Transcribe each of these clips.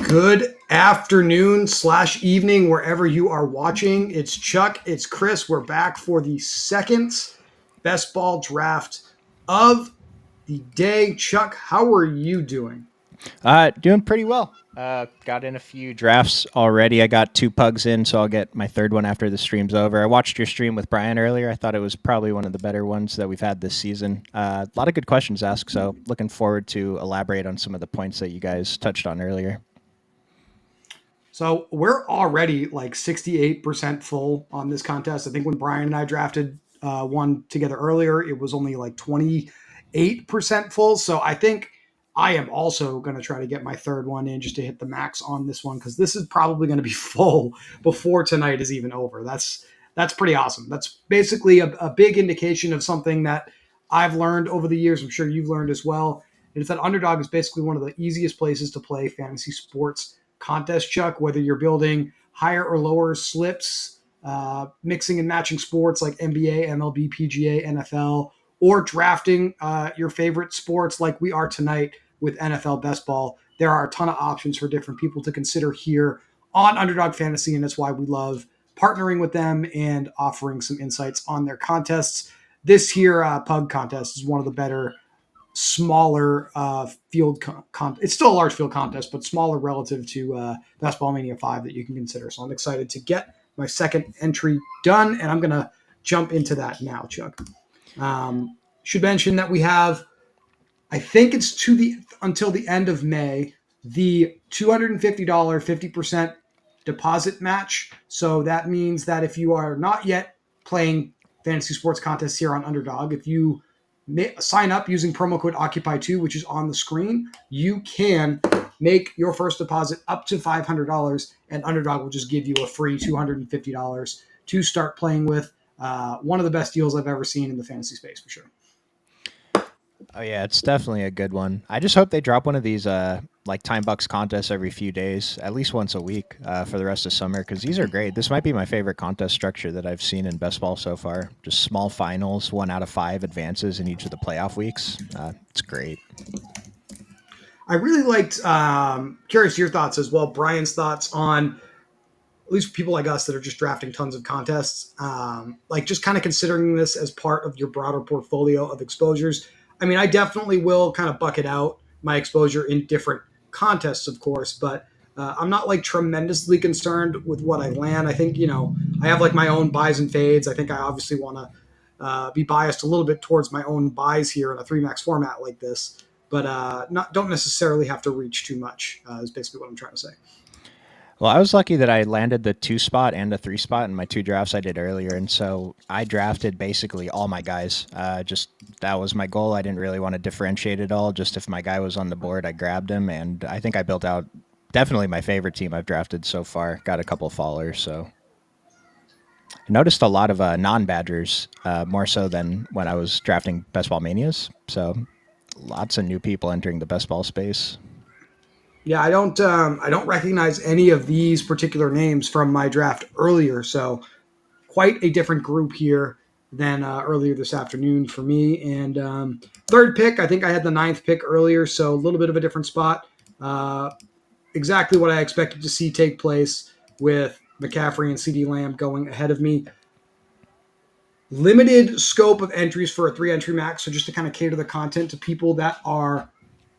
Good afternoon / evening, wherever you are watching. It's Chuck. It's Chris. We're back for the second best ball draft of the day. Chuck, how are you doing? Doing pretty well. Got in a few drafts already. I got 2 pugs in, so I'll get my third one after the stream's over. I watched your stream with Brian earlier. I thought it was probably one of the better ones that we've had this season. A lot of good questions asked, so looking forward to elaborate on some of the points that you guys touched on earlier. So we're already like 68% full on this contest. I think when Brian and I drafted one together earlier, it was only like 28% full. So I think I am also going to try to get my third one in just to hit the max on this one because this is probably going to be full before tonight is even over. That's pretty awesome. That's basically a big indication of something that I've learned over the years. I'm sure you've learned as well. It's that Underdog is basically one of the easiest places to play fantasy sports contest, Chuck, whether you're building higher or lower slips, mixing and matching sports like NBA, MLB, PGA, NFL, or drafting your favorite sports like we are tonight with NFL Best Ball. There are a ton of options for different people to consider here on Underdog Fantasy, and that's why we love partnering with them and offering some insights on their contests. This here pug contest is one of the better smaller field it's still a large field contest, but smaller relative to Ball Mania 5 that you can consider. So I'm excited to get my second entry done, and I'm going to jump into that now, Chuck. Should mention that we have, I think it's until the end of May, the $250 50% deposit match. So that means that if you are not yet playing fantasy sports contests here on Underdog, if you sign up using promo code Occupy2, which is on the screen, you can make your first deposit up to $500, and Underdog will just give you a free $250 to start playing with. One of the best deals I've ever seen in the fantasy space, for sure. Oh yeah, it's definitely a good one. I just hope they drop one of these like time bucks contests every few days, at least once a week for the rest of summer, because these are great. This might be my favorite contest structure that I've seen in best ball so far. Just small finals, 1 out of 5 advances in each of the playoff weeks. It's great. I really liked, curious your thoughts as well, Brian's thoughts on, at least people like us that are just drafting tons of contests, like just kind of considering this as part of your broader portfolio of exposures. I mean, I definitely will kind of bucket out my exposure in different contests, of course, but I'm not like tremendously concerned with what I land. I think, I have like my own buys and fades. I think I obviously want to be biased a little bit towards my own buys here in a 3-max format like this, but don't necessarily have to reach too much, is basically what I'm trying to say. Well, I was lucky that I landed the 2 spot and the 3 spot in my 2 drafts I did earlier, and so I drafted basically all my guys. Just that was my goal. I didn't really want to differentiate at all. Just if my guy was on the board, I grabbed him, and I think I built out definitely my favorite team I've drafted so far. Got a couple fallers, so I noticed a lot of non-Badgers, more so than when I was drafting Best Ball Manias. So lots of new people entering the best ball space. Yeah, I don't recognize any of these particular names from my draft earlier, so quite a different group here than earlier this afternoon for me. And third pick, I think I had the 9th pick earlier, so a little bit of a different spot. Exactly what I expected to see take place with McCaffrey and CeeDee Lamb going ahead of me. Limited scope of entries for a 3-entry max, so just to kind of cater the content to people that are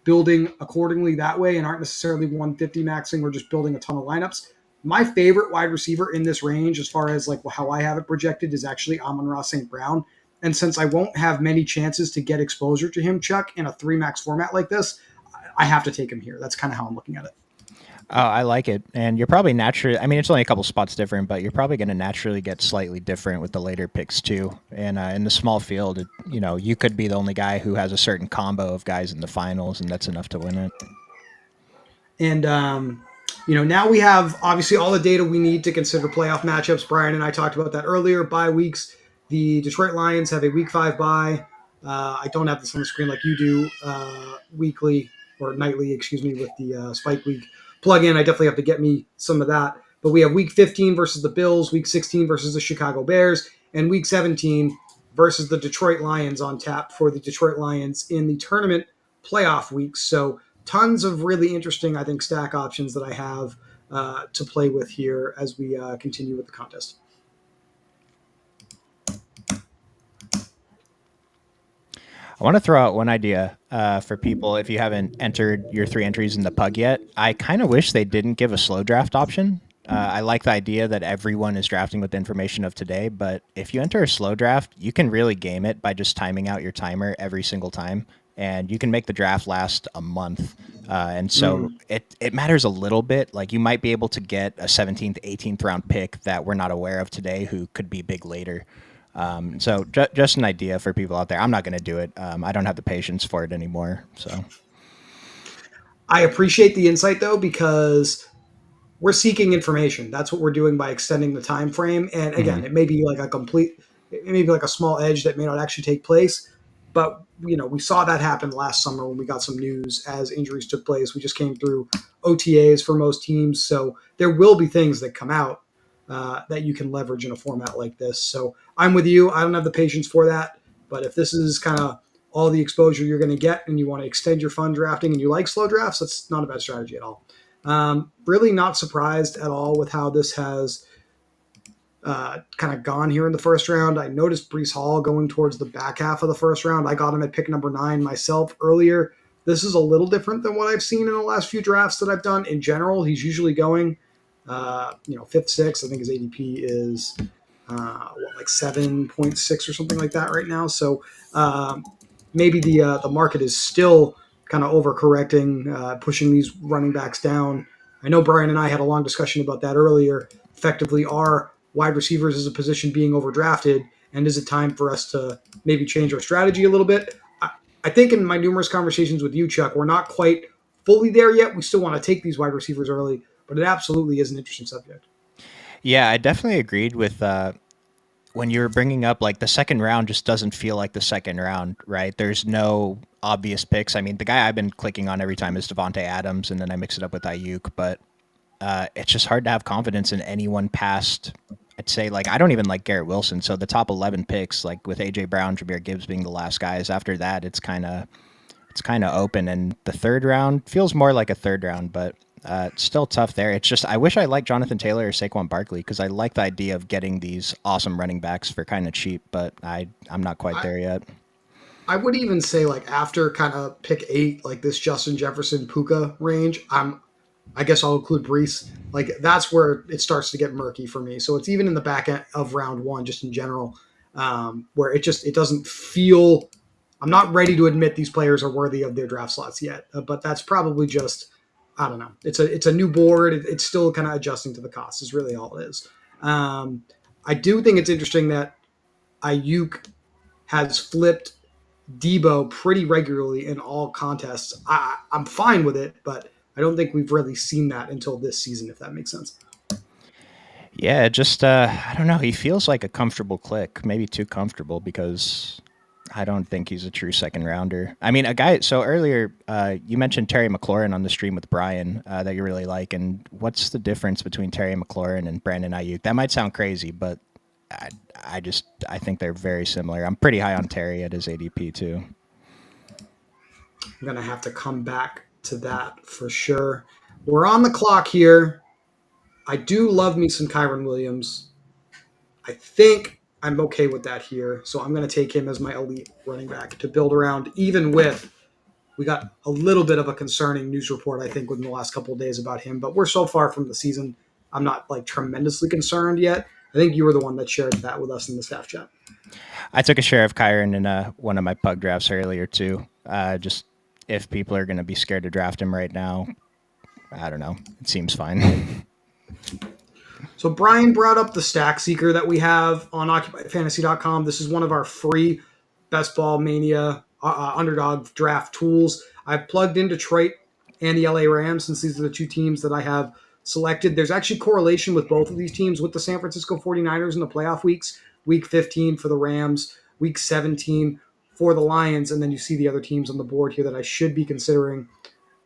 building accordingly that way and aren't necessarily 150 maxing or just building a ton of lineups. My favorite wide receiver in this range, as far as like how I have it projected, is actually Amon-Ra St. Brown. And since I won't have many chances to get exposure to him, Chuck, in a 3-max format like this, I have to take him here. That's kind of how I'm looking at it. Oh, I like it. And you're probably naturally, I mean, it's only a couple spots different, but you're probably going to naturally get slightly different with the later picks too. And in the small field, you could be the only guy who has a certain combo of guys in the finals, and that's enough to win it. And, now we have obviously all the data we need to consider playoff matchups. Brian and I talked about that earlier. Bye weeks. The Detroit Lions have a week 5 bye. I don't have this on the screen like you do weekly or nightly, excuse me, with the Spike Week plug-in. I definitely have to get me some of that. But we have week 15 versus the Bills, week 16 versus the Chicago Bears, and week 17 versus the Detroit Lions on tap for the Detroit Lions in the tournament playoff weeks. So tons of really interesting, I think, stack options that I have to play with here as we continue with the contest. I want to throw out one idea for people if you haven't entered your 3 entries in the pug yet. I kind of wish they didn't give a slow draft option. I like the idea that everyone is drafting with the information of today, but if you enter a slow draft, you can really game it by just timing out your timer every single time, and you can make the draft last a month. And so it matters a little bit. Like you might be able to get a 17th, 18th round pick that we're not aware of today who could be big later. So just an idea for people out there. I'm not going to do it. I don't have the patience for it anymore. So I appreciate the insight though, because we're seeking information. That's what we're doing by extending the time frame. And mhm. again, it may be like it may be like a small edge that may not actually take place. But we saw that happen last summer when we got some news as injuries took place. We just came through OTAs for most teams, so there will be things that come out that you can leverage in a format like this. So I'm with you. I don't have the patience for that, but if this is kind of all the exposure you're going to get, and you want to extend your fun drafting, and you like slow drafts, that's not a bad strategy at all. Really not surprised at all with how this has kind of gone here in the first round. I noticed Brees Hall going towards the back half of the first round. I got him at pick number 9 myself earlier. This is a little different than what I've seen in the last few drafts that I've done. In general, he's usually going, fifth, sixth. I think his ADP is like 7.6 or something like that right now. So maybe the market is still kind of overcorrecting, pushing these running backs down. I know Brian and I had a long discussion about that earlier. Effectively, are wide receivers as a position being overdrafted, and is it time for us to maybe change our strategy a little bit? I think in my numerous conversations with you, Chuck, we're not quite fully there yet. We still want to take these wide receivers early, but it absolutely is an interesting subject. Yeah, I definitely agreed with when you were bringing up like the second round just doesn't feel like the second round, right? There's no obvious picks. I mean, the guy I've been clicking on every time is Devonte Adams, and then I mix it up with Ayuk, but it's just hard to have confidence in anyone past. I'd say like I don't even like Garrett Wilson. So the top 11 picks, like with AJ Brown, Jahmyr Gibbs being the last guys. After that, it's kind of open, and the third round feels more like a third round, but it's still tough there. It's just I wish I liked Jonathan Taylor or Saquon Barkley because I like the idea of getting these awesome running backs for kind of cheap, but I'm not quite I, there yet. I would even say like after kind of pick 8, like this Justin Jefferson Puka range, I guess I'll include Brees. Like that's where it starts to get murky for me. So it's even in the back end of round 1, just in general, where it doesn't feel. I'm not ready to admit these players are worthy of their draft slots yet, but that's probably just I don't know. It's a new board. It's still kind of adjusting to the cost. Is really all it is. Um, I do think it's interesting that Ayuk has flipped Debo pretty regularly in all contests. I'm fine with it, but I don't think we've really seen that until this season, if that makes sense. Yeah, just I don't know. He feels like a comfortable click, maybe too comfortable because I don't think he's a true second rounder. I mean, a guy. So earlier, you mentioned Terry McLaurin on the stream with Brian that you really like. And what's the difference between Terry McLaurin and Brandon Ayuk? That might sound crazy, but I, I think they're very similar. I'm pretty high on Terry at his ADP too. I'm going to have to come back to that for sure. We're on the clock here. I do love me some Kyron Williams. I think I'm okay with that here. So I'm going to take him as my elite running back to build around, even with we got a little bit of a concerning news report, I think, within the last couple of days about him. But we're so far from the season, I'm not like tremendously concerned yet. I think you were the one that shared that with us in the staff chat. I took a share of Kyron in one of my pug drafts earlier too. Just if people are going to be scared to draft him right now, I don't know. It seems fine. So Brian brought up the stack seeker that we have on OccupyFantasy.com. This is one of our free Best Ball Mania Underdog draft tools. I've plugged in Detroit and the LA Rams since these are the two teams that I have selected. There's actually correlation with both of these teams with the San Francisco 49ers in the playoff weeks. Week 15 for the Rams, week 17 for the Lions, and then you see the other teams on the board here that I should be considering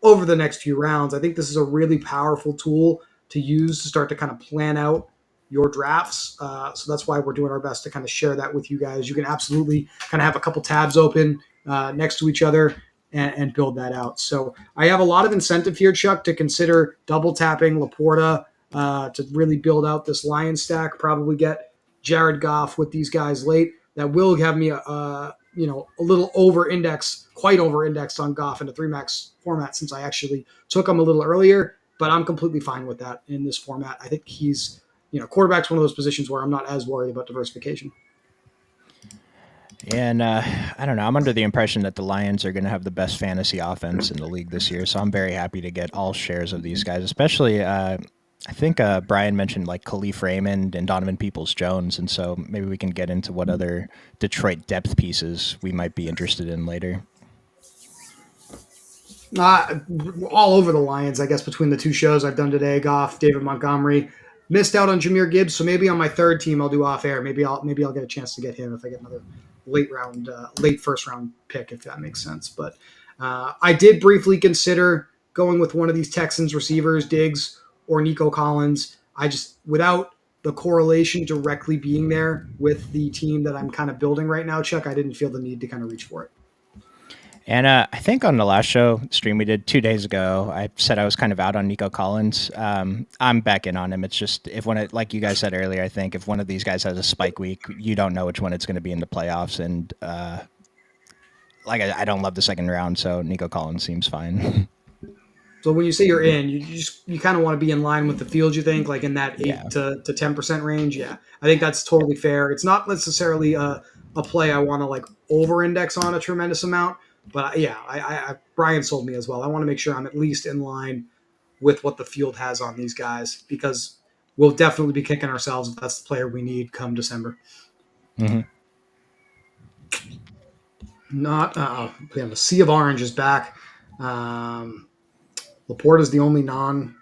over the next few rounds. I think this is a really powerful tool to use to start to kind of plan out your drafts. So that's why we're doing our best to kind of share that with you guys. You can absolutely kind of have a couple tabs open next to each other and build that out. So I have a lot of incentive here, Chuck, to consider double tapping Laporta to really build out this Lion stack. Probably get Jared Goff with these guys late. That will have me a little over index, quite over indexed on Goff in a 3-max format since I actually took him a little earlier. But I'm completely fine with that in this format. I think he's, quarterback's one of those positions where I'm not as worried about diversification. And I don't know. I'm under the impression that the Lions are going to have the best fantasy offense in the league this year. So I'm very happy to get all shares of these guys, especially. I think Brian mentioned like Khalif Raymond and Donovan Peoples-Jones, and so maybe we can get into what other Detroit depth pieces we might be interested in later. All over the Lions, I guess, between the two shows I've done today, Goff, David Montgomery. Missed out on Jahmyr Gibbs, so maybe on my third team I'll do off air. Maybe I'll get a chance to get him if I get another late first round pick, if that makes sense. But I did briefly consider going with one of these Texans receivers, Diggs or Nico Collins. I just, without the correlation directly being there with the team that I'm kind of building right now, Chuck, I didn't feel the need to kind of reach for it. And I think on the last stream we did 2 days ago, I said I was kind of out on Nico Collins. I'm back in on him. It's just like you guys said earlier, I think if one of these guys has a spike week, you don't know which one it's going to be in the playoffs. And I don't love the second round, so Nico Collins seems fine. So when you say you're in, you kind of want to be in line with the field, you think, like in that 8 to 10% range. Yeah, I think that's totally fair. It's not necessarily a play I want to like over index on a tremendous amount. But yeah, Brian sold me as well. I want to make sure I'm at least in line with what the field has on these guys because we'll definitely be kicking ourselves if that's the player we need come December. Mm-hmm. Not the Sea of Orange is back. Laporta is the only non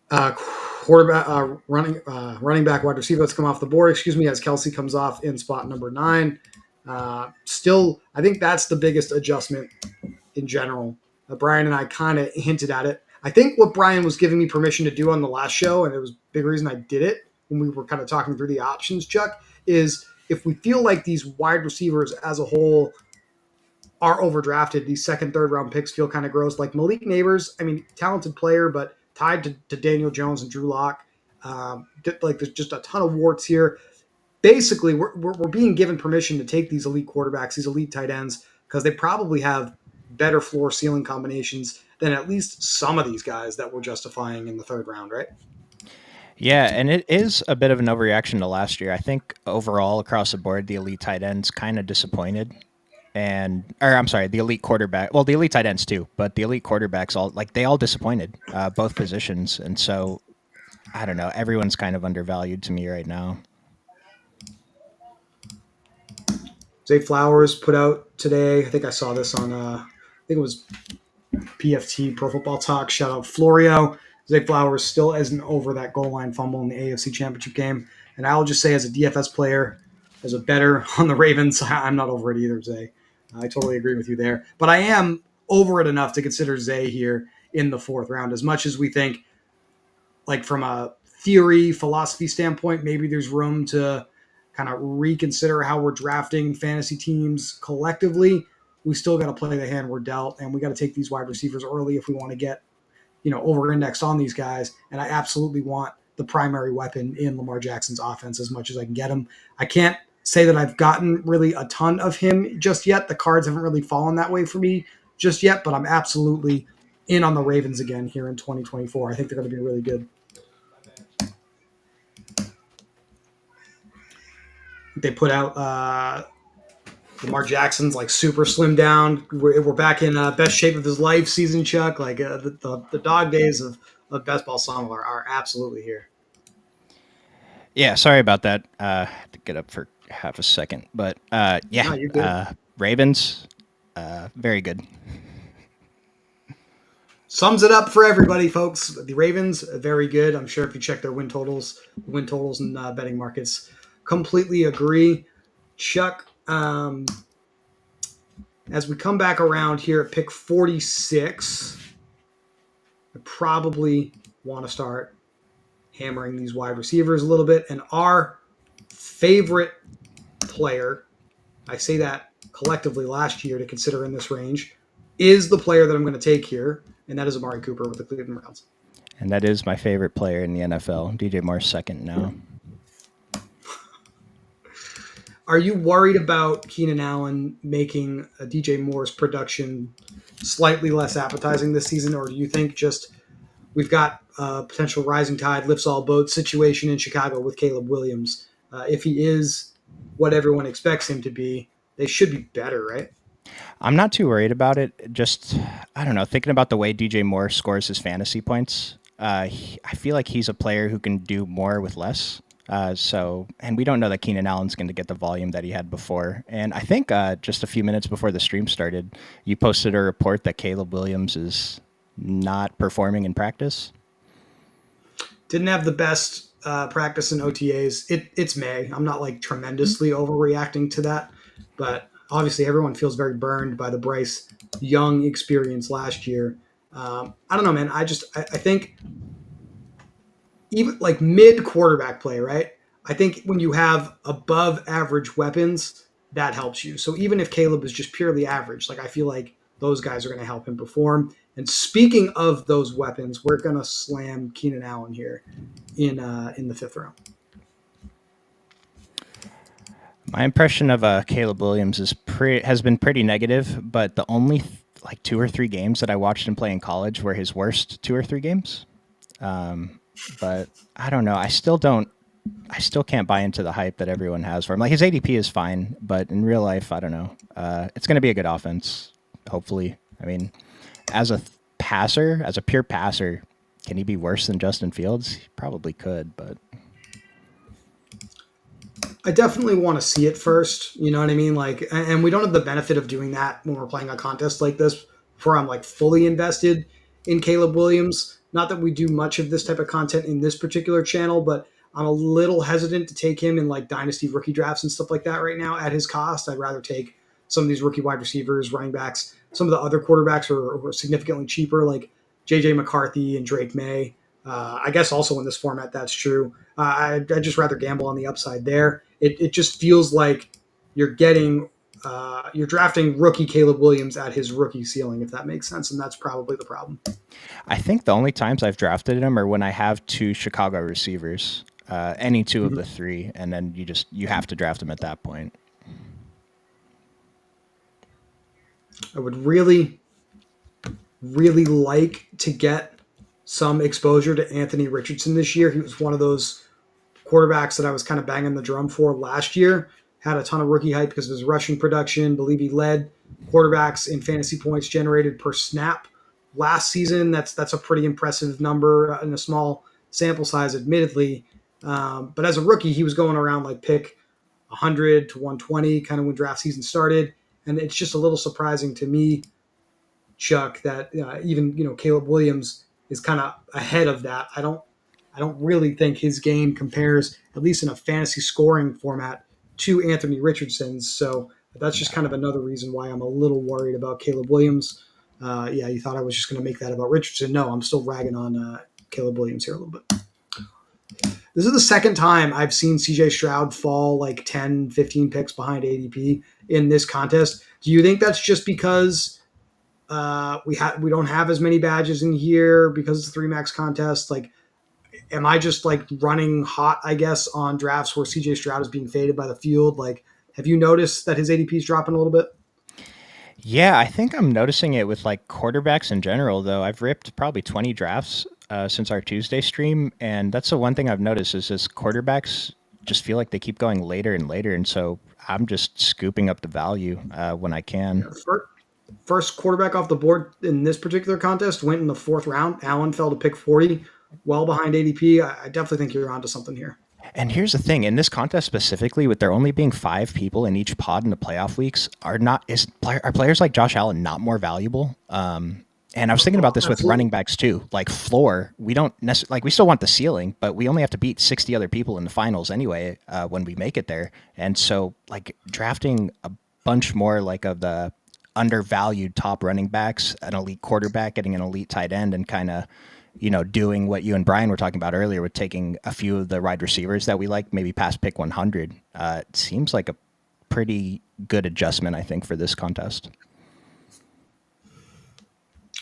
quarterback running back wide receiver that's come off the board. Excuse me, as Kelsey comes off in spot number 9. Still, I think that's the biggest adjustment in general. Brian and I kind of hinted at it. I think what Brian was giving me permission to do on the last show, and it was a big reason I did it when we were kind of talking through the options, Chuck, is if we feel like these wide receivers as a whole are overdrafted, these second, third round picks feel kind of gross. Like Malik Neighbors, I mean, talented player, but tied to Daniel Jones and Drew Lock. There's just a ton of warts here. Basically, we're being given permission to take these elite quarterbacks, these elite tight ends, because they probably have better floor ceiling combinations than at least some of these guys that we're justifying in the third round, right? Yeah, and it is a bit of an overreaction to last year. I think overall across the board, the elite tight ends kind of disappointed. The elite quarterback. Well, the elite tight ends too, but the elite quarterbacks they all disappointed, both positions, and so I don't know. Everyone's kind of undervalued to me right now. Zay Flowers put out today. I think I saw this on. I think it was PFT Pro Football Talk. Shout out Florio. Zay Flowers still isn't over that goal line fumble in the AFC Championship game, and I'll just say as a DFS player, as a bettor on the Ravens, I'm not over it either, Zay. I totally agree with you there. But I am over it enough to consider Zay here in the fourth round. As much as we think, like from a theory, philosophy standpoint, maybe there's room to kind of reconsider how we're drafting fantasy teams collectively. We still got to play the hand we're dealt, and we got to take these wide receivers early if we want to get, over-indexed on these guys. And I absolutely want the primary weapon in Lamar Jackson's offense as much as I can get him. I can't say that I've gotten really a ton of him just yet. The cards haven't really fallen that way for me just yet, but I'm absolutely in on the Ravens again here in 2024. I think they're going to be really good. They put out Lamar Jackson's like super slim down. We're back in best shape of his life season, Chuck. Like the dog days of best ball song are absolutely here. Yeah, sorry about that. I had to get up for half a second, but Ravens, very good. Sums it up for everybody, folks. The Ravens, very good. I'm sure if you check their win totals and betting markets, completely agree. Chuck, as we come back around here at pick 46, I probably want to start hammering these wide receivers a little bit. And our favorite player, I say that collectively last year to consider in this range, is the player that I'm going to take here, and that is Amari Cooper with the Cleveland Browns. And that is my favorite player in the NFL. DJ Moore's second now. Are you worried about Keenan Allen making DJ Moore's production slightly less appetizing this season, or do you think just we've got a potential rising tide lifts all boats situation in Chicago with Caleb Williams? If he is what everyone expects him to be, they should be better, right? I'm not too worried about it. Just, I don't know, thinking about the way DJ Moore scores his fantasy points, I feel like he's a player who can do more with less. And we don't know that Keenan Allen's going to get the volume that he had before. And I think just a few minutes before the stream started, you posted a report that Caleb Williams is not performing in practice. Didn't have the best practice in OTAs. It's May. I'm not like tremendously overreacting to that, but obviously everyone feels very burned by the Bryce Young experience last year. I don't know, man. I think even like mid quarterback play, right? I think when you have above average weapons, that helps you. So even if Caleb is just purely average, like I feel like those guys are going to help him perform. And speaking of those weapons, we're going to slam Keenan Allen here in the fifth round. My impression of Caleb Williams has been pretty negative, but the only like 2 or 3 games that I watched him play in college were his worst 2 or 3 games. But I don't know. I still can't buy into the hype that everyone has for him. Like his ADP is fine, but in real life, I don't know. It's going to be a good offense, hopefully. I mean, as a pure passer, can he be worse than Justin Fields? He probably could, but I definitely want to see it first. You know what I mean? Like, and we don't have the benefit of doing that when we're playing a contest like this, before I'm like fully invested in Caleb Williams. Not that we do much of this type of content in this particular channel, but I'm a little hesitant to take him in like dynasty rookie drafts and stuff like that right now at his cost. I'd rather take some of these rookie wide receivers, running backs. Some of the other quarterbacks are significantly cheaper, like JJ McCarthy and Drake May. I guess also in this format, that's true. I'd just rather gamble on the upside there. It just feels like you're drafting rookie Caleb Williams at his rookie ceiling, if that makes sense, and that's probably the problem. I think the only times I've drafted him are when I have 2 Chicago receivers, any 2 of the 3, and then you have to draft him at that point. I would really, really like to get some exposure to Anthony Richardson this year. He was one of those quarterbacks that I was kind of banging the drum for last year. Had a ton of rookie hype because of his rushing production. Believe he led quarterbacks in fantasy points generated per snap last season. That's a pretty impressive number in a small sample size, admittedly. But as a rookie, he was going around like pick 100 to 120, kind of when draft season started. And it's just a little surprising to me, Chuck, that even Caleb Williams is kind of ahead of that. I don't really think his game compares, at least in a fantasy scoring format, to Anthony Richardson's. So that's just kind of another reason why I'm a little worried about Caleb Williams. You thought I was just going to make that about Richardson. No, I'm still ragging on Caleb Williams here a little bit. This is the second time I've seen CJ Stroud fall like 10, 15 picks behind ADP in this contest. Do you think that's just because we don't have as many badges in here because it's a 3 max contest? Like, am I just like running hot, I guess, on drafts where CJ Stroud is being faded by the field? Like, have you noticed that his ADP is dropping a little bit? Yeah, I think I'm noticing it with like quarterbacks in general, though. I've ripped probably 20 drafts since our Tuesday stream, and that's the one thing I've noticed is this quarterbacks just feel like they keep going later and later, and so I'm just scooping up the value when I can. First quarterback off the board in this particular contest went in the 4th round. Allen fell to pick 40, well behind ADP. I definitely think you're onto something here. And here's the thing: in this contest specifically, with there only being 5 people in each pod in the playoff weeks, are players like Josh Allen not more valuable? And I was thinking about this with running backs too. Like floor, we don't necessarily like we still want the ceiling, but we only have to beat 60 other people in the finals anyway when we make it there. And so, like drafting a bunch more like of the undervalued top running backs, an elite quarterback, getting an elite tight end, and kind of doing what you and Brian were talking about earlier with taking a few of the wide receivers that we like, maybe past pick 100. It seems like a pretty good adjustment, I think, for this contest.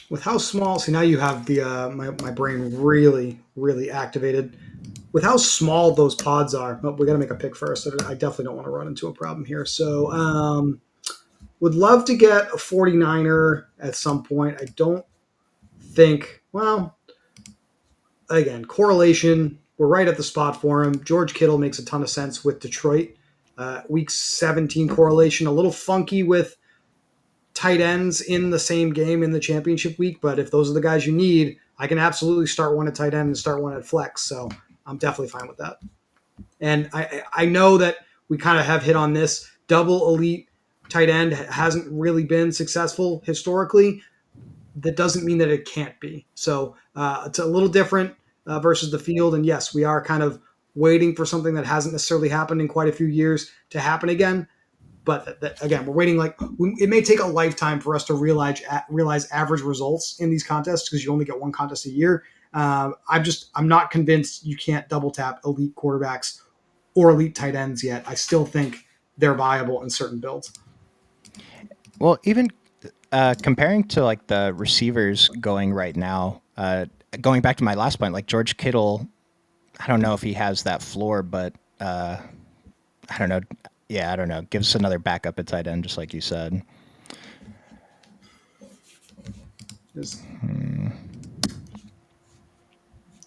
With how small, see now you have the my brain really activated. With how small those pods are, we got to make a pick first. I definitely don't want to run into a problem here. So would love to get a 49er at some point. I don't think, well, again, correlation, we're right at the spot for him. George Kittle makes a ton of sense with Detroit. Week 17 correlation, a little funky with tight ends in the same game in the championship week, but if those are the guys you need, I can absolutely start one at tight end and start one at flex. So I'm definitely fine with that. And I know that we kind of have hit on this. Double elite tight end hasn't really been successful historically. That doesn't mean that it can't be. So it's a little different versus the field. And yes, we are kind of waiting for something that hasn't necessarily happened in quite a few years to happen again. But again, we're waiting. Like it may take a lifetime for us to realize average results in these contests because you only get one contest a year. I'm not convinced you can't double tap elite quarterbacks or elite tight ends yet. I still think they're viable in certain builds. Well, even comparing to like the receivers going right now, going back to my last point, like George Kittle, I don't know if he has that floor, but I don't know. Yeah, I don't know. Give us another backup at tight end, just like you said.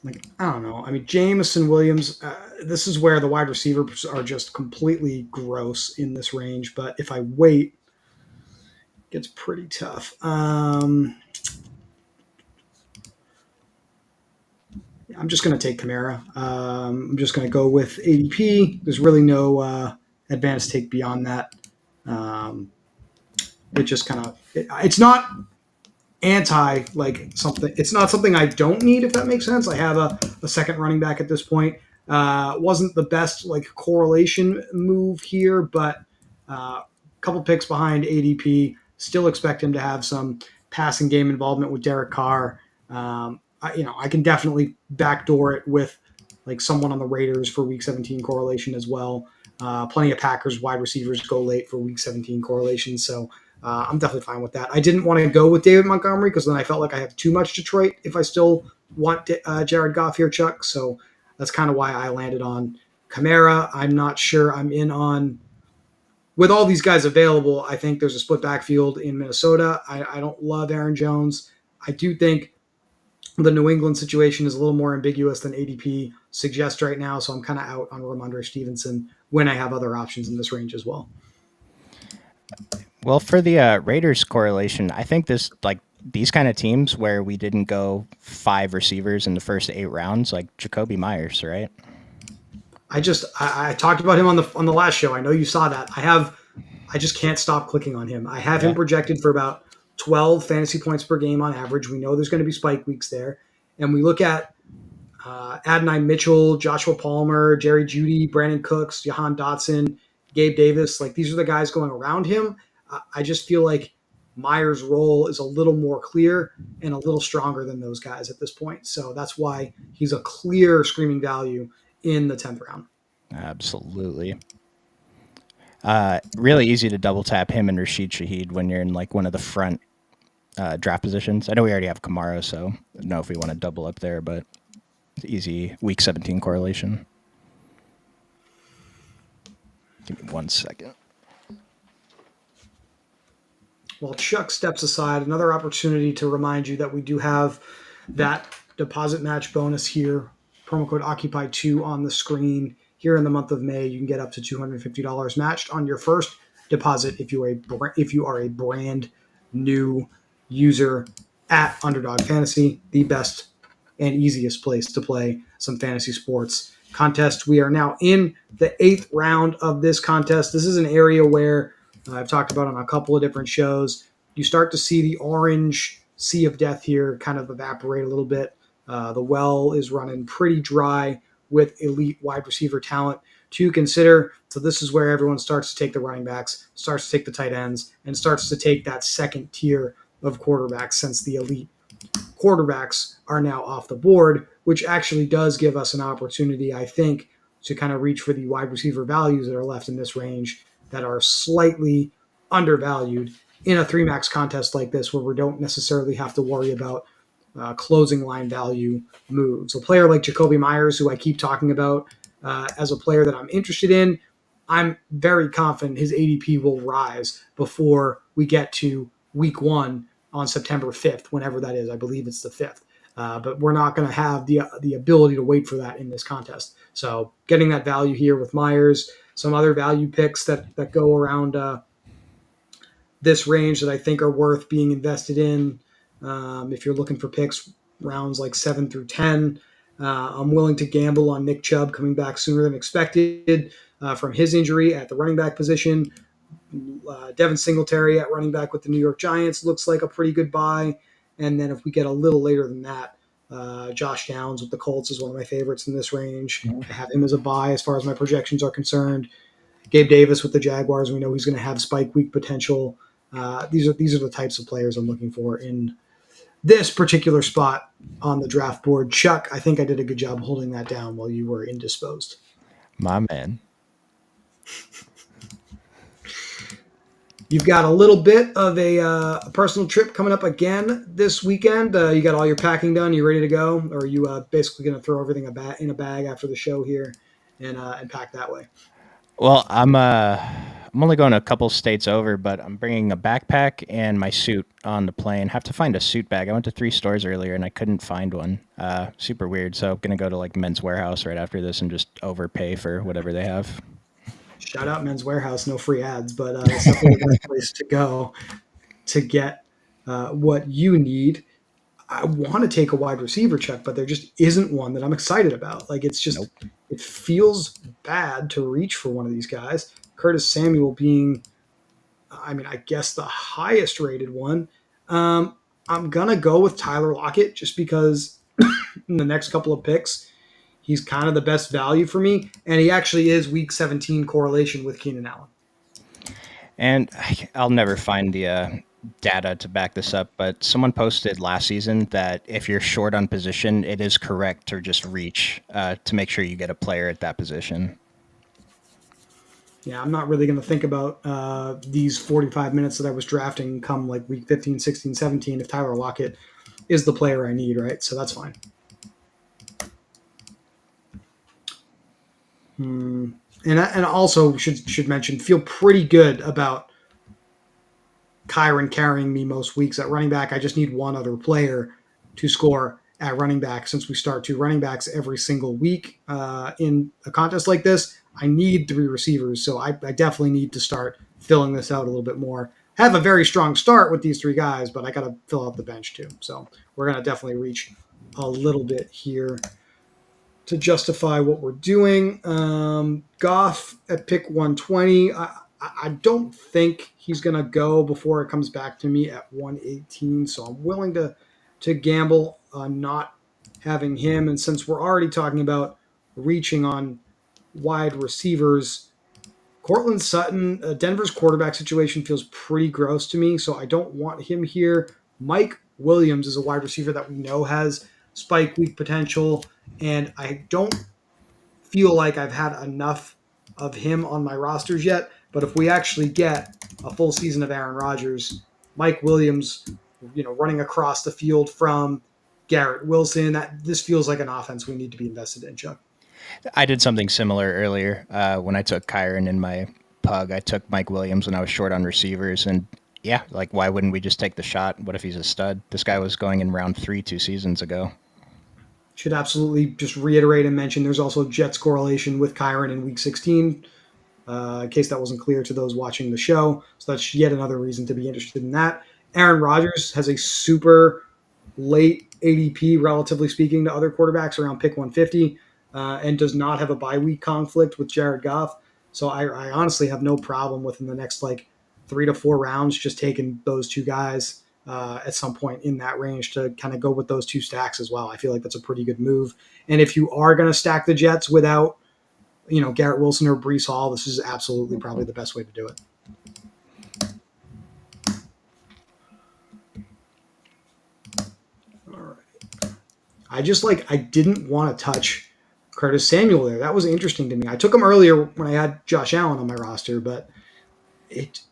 Like, I don't know. I mean, Jameson Williams, this is where the wide receivers are just completely gross in this range. But if I wait, it gets pretty tough. I'm just going to take Kamara. I'm just going to go with ADP. There's really no advanced take beyond that. It just kind of, it's not anti like something. It's not something I don't need, if that makes sense. I have a second running back at this point. Wasn't the best like correlation move here, but a couple picks behind ADP. Still expect him to have some passing game involvement with Derek Carr. I can definitely backdoor it with like someone on the Raiders for Week 17 correlation as well. Plenty of Packers wide receivers go late for Week 17 correlation, so I'm definitely fine with that. I didn't want to go with David Montgomery because then I felt like I have too much Detroit if I still want Jared Goff here, Chuck. So that's kind of why I landed on Kamara. I'm not sure I'm in on with all these guys available. I think there's a split backfield in Minnesota. I don't love Aaron Jones. I do think the New England situation is a little more ambiguous than ADP suggests right now. So I'm kind of out on Ramondre Stevenson when I have other options in this range as well. Well, for the Raiders correlation, I think these kind of teams where we didn't go 5 receivers in the first 8 rounds, like Jacoby Myers, right? I talked about him on the last show. I know you saw that. I just can't stop clicking on him. I have him projected for about 12 fantasy points per game on average. We know there's going to be spike weeks there. And we look at Adonai Mitchell, Joshua Palmer, Jerry Jeudy, Brandon Cooks, Jahan Dotson, Gabe Davis. Like these are the guys going around him. I just feel like Myers' role is a little more clear and a little stronger than those guys at this point. So that's why he's a clear screaming value in the 10th round. Absolutely. Really easy to double tap him and Rashid Shaheed when you're in like one of the front draft positions. I know we already have Kamara, so I don't know if we want to double up there, but it's easy Week 17 correlation. Give me 1 second. While Chuck steps aside, another opportunity to remind you that we do have that deposit match bonus here. Promo code Occupy2 on the screen. Here in the month of May, you can get up to $250 matched on your first deposit if you are a brand new user at Underdog Fantasy, the best and easiest place to play some fantasy sports contest. We are now in the 8th round of this contest. This is an area where I've talked about on a couple of different shows. You start to see the orange sea of death here kind of evaporate a little bit. The well is running pretty dry with elite wide receiver talent to consider. So this is where everyone starts to take the running backs, starts to take the tight ends, and starts to take that second tier of quarterbacks since the elite quarterbacks are now off the board, which actually does give us an opportunity, I think, to kind of reach for the wide receiver values that are left in this range. that are slightly undervalued in a three max contest like this, where we don't necessarily have to worry about closing line value moves. A player like Jacoby Myers, who I keep talking about as a player that I'm interested in, I'm very confident his ADP will rise before we get to week one on September 5th, whenever that is. I believe it's the 5th. But we're not going to have the ability to wait for that in this contest. So getting that value here with Myers, some other value picks that go around this range that I think are worth being invested in. If you're looking for picks rounds like 7 through 10, I'm willing to gamble on Nick Chubb coming back sooner than expected from his injury at the running back position. Devin Singletary at running back with the New York Giants looks like a pretty good buy. And then if we get a little later than that, Josh Downs with the Colts is one of my favorites in this range. I have him as a buy as far as my projections are concerned. Gabe Davis with the Jaguars, we know he's going to have spike week potential. These are the types of players I'm looking for in this particular spot on the draft board. Chuck, I think I did a good job holding that down while you were indisposed. My man. You've got a little bit of a personal trip coming up again this weekend. You got all your packing done. You ready to go? Or are you basically going to throw everything in a bag after the show here and pack that way? Well, I'm only going a couple states over, but I'm bringing a backpack and my suit on the plane. Have to find a suit bag. I went to 3 stores earlier and I couldn't find one. Super weird. So I'm gonna go to like Men's Warehouse right after this and just overpay for whatever they have. Shout out Men's Warehouse, no free ads, but it's definitely the best place to go to get what you need. I want to take a wide receiver, Chuck, but there just isn't one that I'm excited about. Like it's just, Nope. it feels bad to reach for one of these guys. Curtis Samuel being, I mean, I guess the highest rated one. I'm gonna go with Tyler Lockett just because in the next couple of picks, he's kind of the best value for me, and he actually is Week 17 correlation with Keenan Allen. And I'll never find the data to back this up, but someone posted last season that if you're short on position, it is correct to just reach to make sure you get a player at that position. Yeah, I'm not really going to think about these 45 minutes that I was drafting come like week 15, 16, 17 if Tyler Lockett is the player I need, right? So that's fine. And also should mention, feel pretty good about Kyron carrying me most weeks at running back. I just need one other player to score at running back since we start 2 running backs every single week in a contest like this. I need 3 receivers, so I definitely need to start filling this out a little bit more. Have a very strong start with these 3 guys, but I got to fill out the bench too. So we're going to definitely reach a little bit here to justify what we're doing. Goff at pick 120. I don't think he's going to go before it comes back to me at 118, so I'm willing to gamble on not having him. And since we're already talking about reaching on wide receivers, Cortland Sutton, Denver's quarterback situation feels pretty gross to me, so I don't want him here. Mike Williams is a wide receiver that we know has spike week potential, and I don't feel like I've had enough of him on my rosters yet. But if we actually get a full season of Aaron Rodgers, Mike Williams, running across the field from Garrett Wilson, this feels like an offense we need to be invested in, Chuck. I did something similar earlier when I took Kyron in my pug. I took Mike Williams when I was short on receivers, and yeah, like why wouldn't we just take the shot? What if he's a stud? This guy was going in round 3 2 seasons ago. Should absolutely just reiterate and mention there's also Jets correlation with Kyron in week 16, in case that wasn't clear to those watching the show. So that's yet another reason to be interested in that. Aaron Rodgers has a super late ADP, relatively speaking, to other quarterbacks around pick 150, and does not have a bye week conflict with Jared Goff. So I honestly have no problem within the next 3 to 4 rounds just taking those 2 guys at some point in that range to kind of go with those 2 stacks as well. I feel like that's a pretty good move. And if you are going to stack the Jets without, Garrett Wilson or Breece Hall, this is absolutely probably the best way to do it. All right. I didn't want to touch Curtis Samuel there. That was interesting to me. I took him earlier when I had Josh Allen on my roster, but it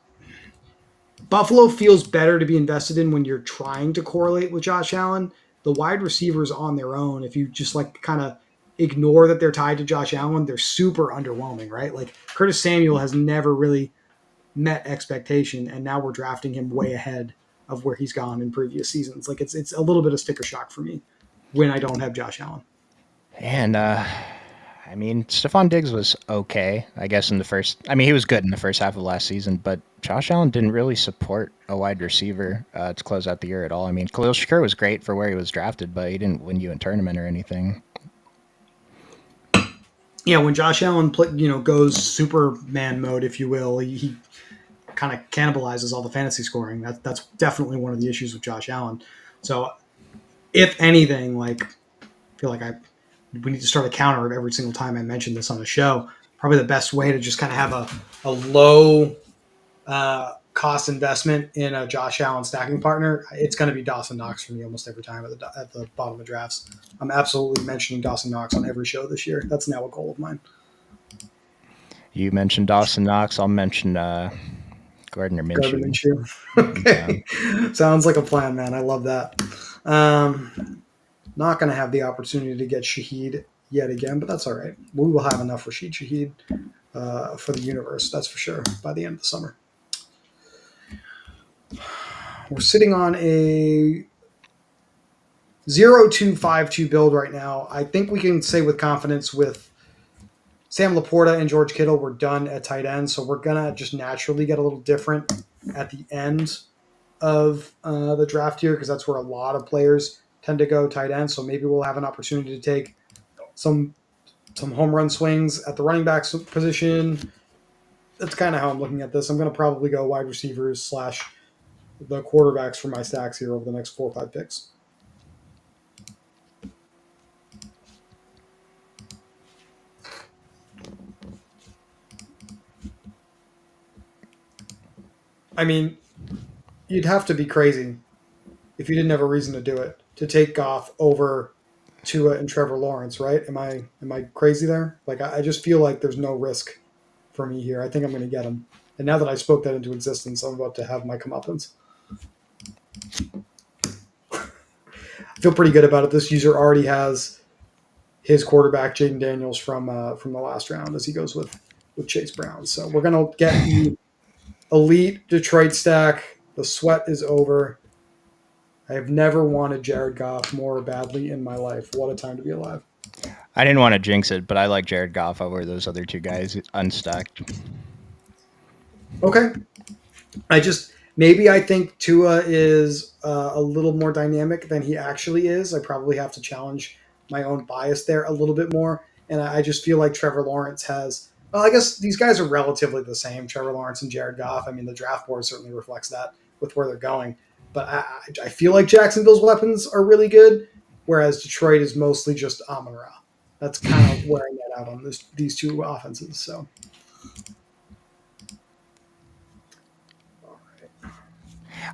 Buffalo feels better to be invested in when you're trying to correlate with Josh Allen. The wide receivers on their own, if you just like kind of ignore that they're tied to Josh Allen, they're super underwhelming, right? Like Curtis Samuel has never really met expectation, and now we're drafting him way ahead of where he's gone in previous seasons. Like it's a little bit of sticker shock for me when I don't have Josh Allen. And I mean, Stephon Diggs was okay, I guess, in the first. I mean, he was good in the first half of last season, but Josh Allen didn't really support a wide receiver to close out the year at all. I mean, Khalil Shakir was great for where he was drafted, but he didn't win you a tournament or anything. Yeah, when Josh Allen goes Superman mode, if you will, he kind of cannibalizes all the fantasy scoring. That's definitely one of the issues with Josh Allen. So if anything, like I feel like we need to start a counter every single time I mention this on the show. Probably the best way to just kind of have a low cost investment in a Josh Allen stacking partner, it's going to be Dawson Knox for me almost every time at the bottom of drafts. I'm absolutely mentioning Dawson Knox on every show this year. That's now a goal of mine. You mentioned Dawson Knox. I'll mention Gardner Minshew. Okay. Sounds like a plan, man. I love that. Not going to have the opportunity to get Shaheed yet again, but that's all right. We will have enough Rashid Shaheed for the universe, that's for sure, by the end of the summer. We're sitting on a 0-2-5-2 build right now. I think we can say with confidence with Sam Laporta and George Kittle, we're done at tight end, so we're going to just naturally get a little different at the end of the draft here because that's where a lot of players tend to go tight end. So maybe we'll have an opportunity to take some home run swings at the running back position. That's kind of how I'm looking at this. I'm going to probably go wide receivers / the quarterbacks for my stacks here over the next 4 or 5 picks. I mean, you'd have to be crazy if you didn't have a reason to do it, to take Goff over Tua and Trevor Lawrence, right? Am I crazy there? Like, I just feel like there's no risk for me here. I think I'm going to get him. And now that I spoke that into existence, I'm about to have my comeuppance. I feel pretty good about it. This user already has his quarterback, Jaden Daniels, from the last round as he goes with Chase Brown. So we're going to get the elite Detroit stack. The sweat is over. I have never wanted Jared Goff more badly in my life. What a time to be alive. I didn't want to jinx it, but I like Jared Goff over those other two guys unstacked. Okay. Maybe I think Tua is a little more dynamic than he actually is. I probably have to challenge my own bias there a little bit more. And I just feel like Trevor Lawrence I guess these guys are relatively the same, Trevor Lawrence and Jared Goff. I mean, the draft board certainly reflects that with where they're going. But I feel like Jacksonville's weapons are really good, whereas Detroit is mostly just Amon-Ra. That's kind of where I get out on these two offenses. So.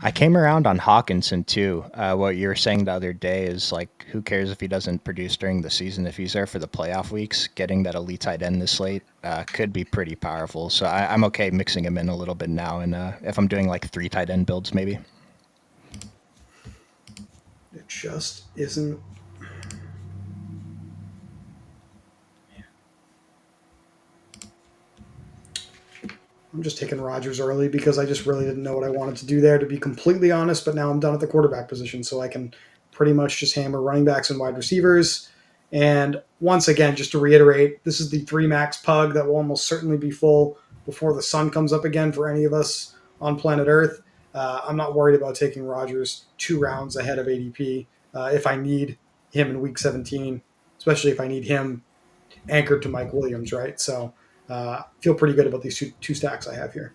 I came around on Hawkinson too. What you were saying the other day is like, who cares if he doesn't produce during the season? If he's there for the playoff weeks, getting that elite tight end this late could be pretty powerful. So I'm okay mixing him in a little bit now. And if I'm doing like 3 tight end builds, maybe. It just isn't. I'm just taking Rodgers early because I just really didn't know what I wanted to do there, to be completely honest. But now I'm done at the quarterback position, so I can pretty much just hammer running backs and wide receivers. And once again, just to reiterate, this is the 3 max pug that will almost certainly be full before the sun comes up again for any of us on planet Earth. I'm not worried about taking Rodgers 2 rounds ahead of ADP if I need him in week 17, especially if I need him anchored to Mike Williams, right? So feel pretty good about these two stacks I have here.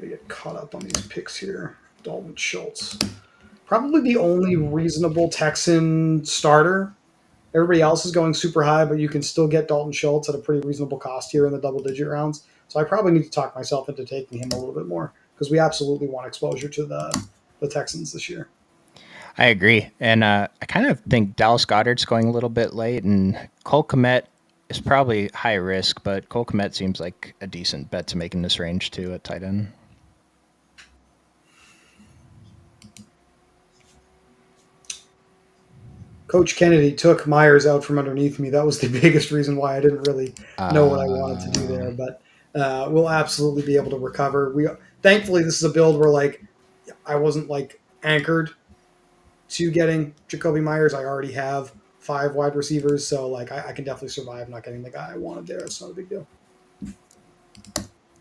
I get caught up on these picks here. Dalton Schultz. Probably the only reasonable Texan starter. Everybody else is going super high, but you can still get Dalton Schultz at a pretty reasonable cost here in the double-digit rounds. So I probably need to talk myself into taking him a little bit more because we absolutely want exposure to the the Texans this year. I agree, and I kind of think Dallas Goddard's going a little bit late, and Cole Kmet is probably high risk, but Cole Kmet seems like a decent bet to make in this range too at tight end. Coach Kennedy took Myers out from underneath me. That was the biggest reason why I didn't really know what I wanted to do there. Um, But we'll absolutely be able to recover. We thankfully this is a build where like I wasn't like anchored to getting Jacoby Myers. I already have 5 wide receivers, so like I can definitely survive not getting the guy I wanted there. It's not a big deal.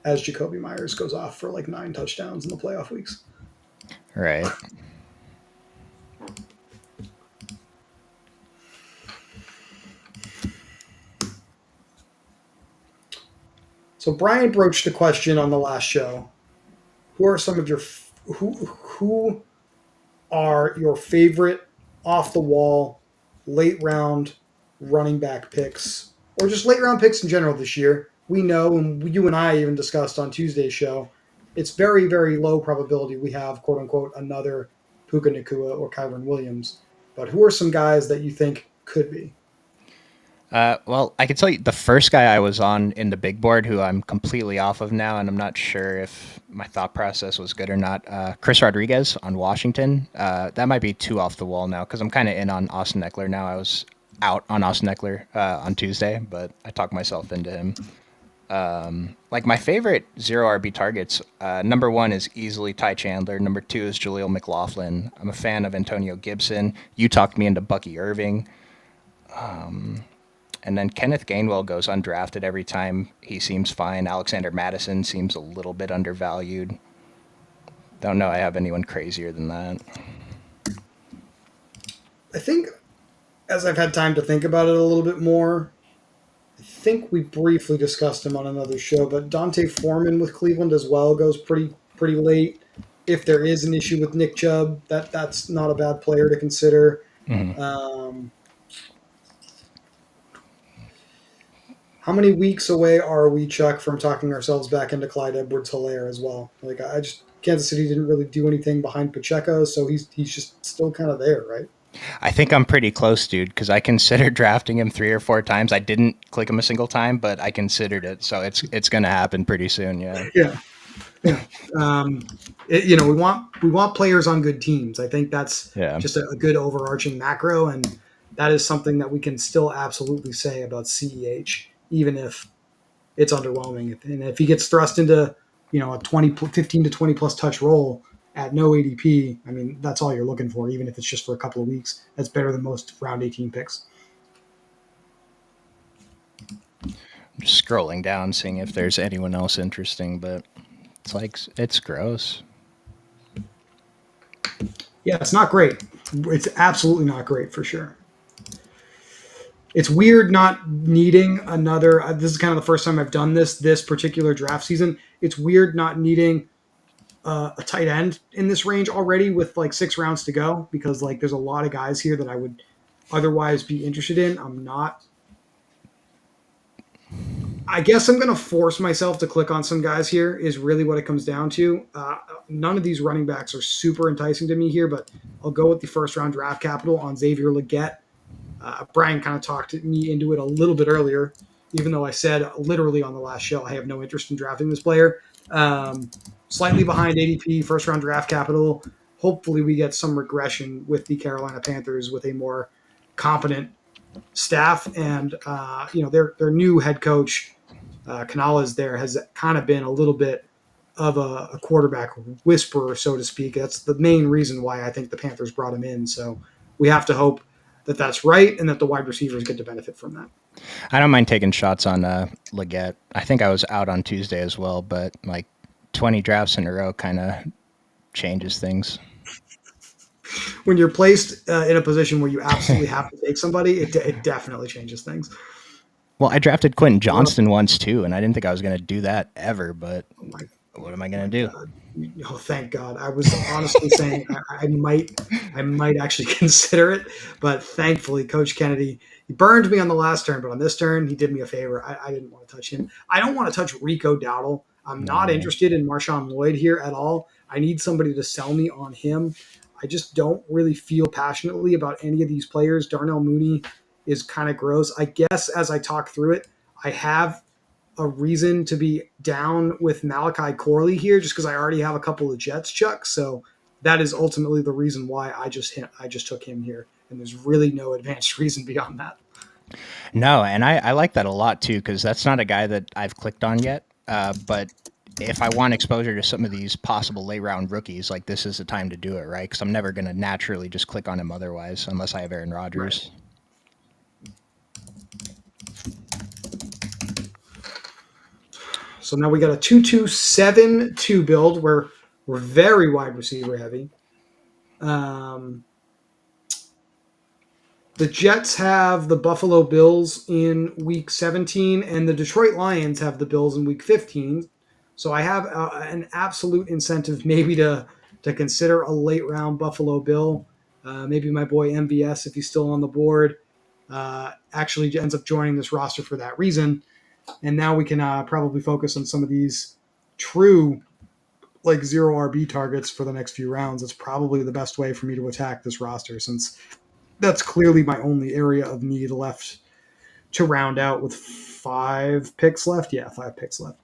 As Jacoby Myers goes off for like 9 touchdowns in the playoff weeks. right. So Brian broached a question on the last show. Who are some of your who are your favorite off the wall late round running back picks or just late round picks in general this year? We know, and you and I even discussed on Tuesday's show, it's very, very low probability we have, quote unquote, another Puka Nakua or Kyron Williams. But who are some guys that you think could be? Well, I can tell you the first guy I was on in the big board, who I'm completely off of now, and I'm not sure if my thought process was good or not. Chris Rodriguez on Washington. That might be too off the wall now because I'm kind of in on Austin Eckler now. I was out on Austin Eckler on Tuesday, but I talked myself into him. Like my favorite zero RB targets, number one is easily Ty Chandler. Number two is Jaleel McLaughlin. I'm a fan of Antonio Gibson. You talked me into Bucky Irving. And then Kenneth Gainwell goes undrafted every time. He seems fine. Alexander Madison seems a little bit undervalued. Don't know I have anyone crazier than that. I think as I've had time to think about it a little bit more, I think we briefly discussed him on another show, but Dante Foreman with Cleveland as well goes pretty late. If there is an issue with Nick Chubb, that's not a bad player to consider. Mhm. Um, how many weeks away are we, Chuck, from talking ourselves back into Clyde Edwards-Helaire as well? Like I just Kansas City didn't really do anything behind Pacheco, so he's just still kind of there, right? I think I'm pretty close, dude, because I considered drafting him 3 or 4 times. I didn't click him a single time, but I considered it, so it's gonna happen pretty soon. Yeah. Yeah, yeah. We want players on good teams. I think that's Yeah. just a good overarching macro, and that is something that we can still absolutely say about CEH, even if it's underwhelming. And if he gets thrust into a 15 to 20 plus touch role at no ADP, I mean that's all you're looking for, even if it's just for a couple of weeks. That's better than most round 18 picks. I'm just scrolling down, seeing if there's anyone else interesting, but it's gross. Yeah, it's not great. It's absolutely not great for sure. It's weird not needing another. This is kind of the first time I've done this particular draft season. It's weird not needing a tight end in this range already with like 6 rounds to go because like there's a lot of guys here that I would otherwise be interested in. I'm not. I guess I'm going to force myself to click on some guys here. Is really what it comes down to. None of these running backs are super enticing to me here, but I'll go with the first round draft capital on Xavier Legette. Brian kind of talked me into it a little bit earlier, even though I said literally on the last show I have no interest in drafting this player. Slightly behind ADP, first round draft capital. Hopefully, we get some regression with the Carolina Panthers with a more competent staff, and their new head coach Canales there has kind of been a little bit of a quarterback whisperer, so to speak. That's the main reason why I think the Panthers brought him in. So we have to hope that that's right and that the wide receivers get to benefit from that. I don't mind taking shots on Leggett. I think I was out on Tuesday as well, but like 20 drafts in a row kind of changes things. When you're placed in a position where you absolutely have to take somebody, it definitely changes things. Well, I drafted Quentin Johnston once too, and I didn't think I was going to do that ever, but what am I going to do? God. Oh, thank God. I was honestly saying I might actually consider it, but thankfully, Coach Kennedy, he burned me on the last turn, but on this turn, he did me a favor. I didn't want to touch him. I don't want to touch Rico Dowdle. I'm not interested in Marshawn Lloyd here at all. I need somebody to sell me on him. I just don't really feel passionately about any of these players. Darnell Mooney is kind of gross. I guess as I talk through it, I have a reason to be down with Malachi Corley here just because I already have a couple of Jets chucks. So that is ultimately the reason why I just took him here. And there's really no advanced reason beyond that. No, and I like that a lot too, because that's not a guy that I've clicked on yet. But if I want exposure to some of these possible late round rookies, like this is the time to do it, right? Because I'm never going to naturally just click on him otherwise, unless I have Aaron Rodgers. Right. So now we got a 2-2-7-2 build where we're very wide receiver heavy. The Jets have the Buffalo Bills in week 17, and the Detroit Lions have the Bills in week 15. So I have an absolute incentive maybe to consider a late round Buffalo Bill. Maybe my boy MVS, if he's still on the board, actually ends up joining this roster for that reason. And now we can probably focus on some of these true like zero RB targets for the next few rounds. That's probably the best way for me to attack this roster since that's clearly my only area of need left to round out with 5 picks left. Yeah, 5 picks left.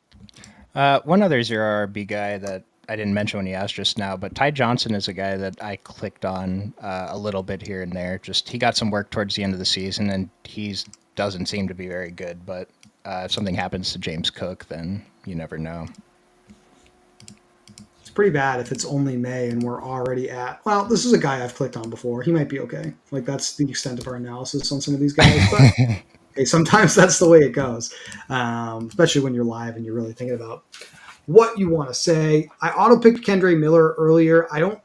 One other zero RB guy that I didn't mention when you asked just now, but Ty Johnson is a guy that I clicked on a little bit here and there. Just he got some work towards the end of the season, and he doesn't seem to be very good. But if something happens to James Cook, then you never know. It's pretty bad if it's only May and we're already at. Well, this is a guy I've clicked on before. He might be okay. Like that's the extent of our analysis on some of these guys, but hey, sometimes that's the way it goes, especially when you're live and you're really thinking about what you want to say. I auto picked Kendre Miller earlier. I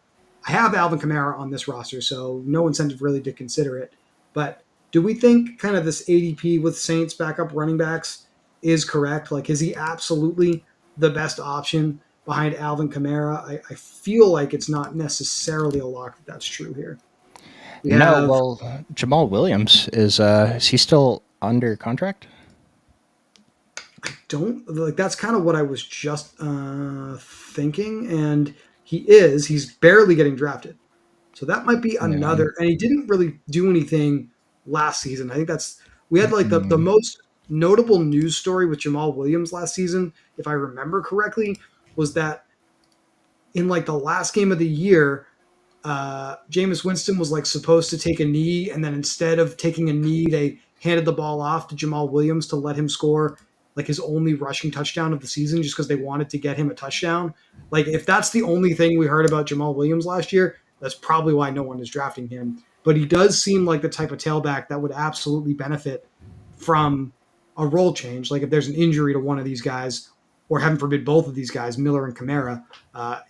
have Alvin Kamara on this roster, so no incentive really to consider it. But do we think kind of this ADP with Saints backup running backs is correct? Like, is he absolutely the best option behind Alvin Kamara? I feel like it's not necessarily a lock that that's true here. We No, have well, Jamal Williams is he still under contract? don't like that's kind of what I was just thinking, and he's barely getting drafted, so that might be Yeah. another. And he didn't really do anything last season. I think that's we had like the Mm-mm. most notable news story with Jamal Williams last season, if I remember correctly, was that in like the last game of the year, Jameis Winston was like supposed to take a knee, and then instead of taking a knee, they handed the ball off to Jamal Williams to let him score like his only rushing touchdown of the season, just because they wanted to get him a touchdown. Like if that's the only thing we heard about Jamal Williams last year, that's probably why no one is drafting him. But he does seem like the type of tailback that would absolutely benefit from a role change. Like if there's an injury to one of these guys, or heaven forbid both of these guys, Miller and Kamara,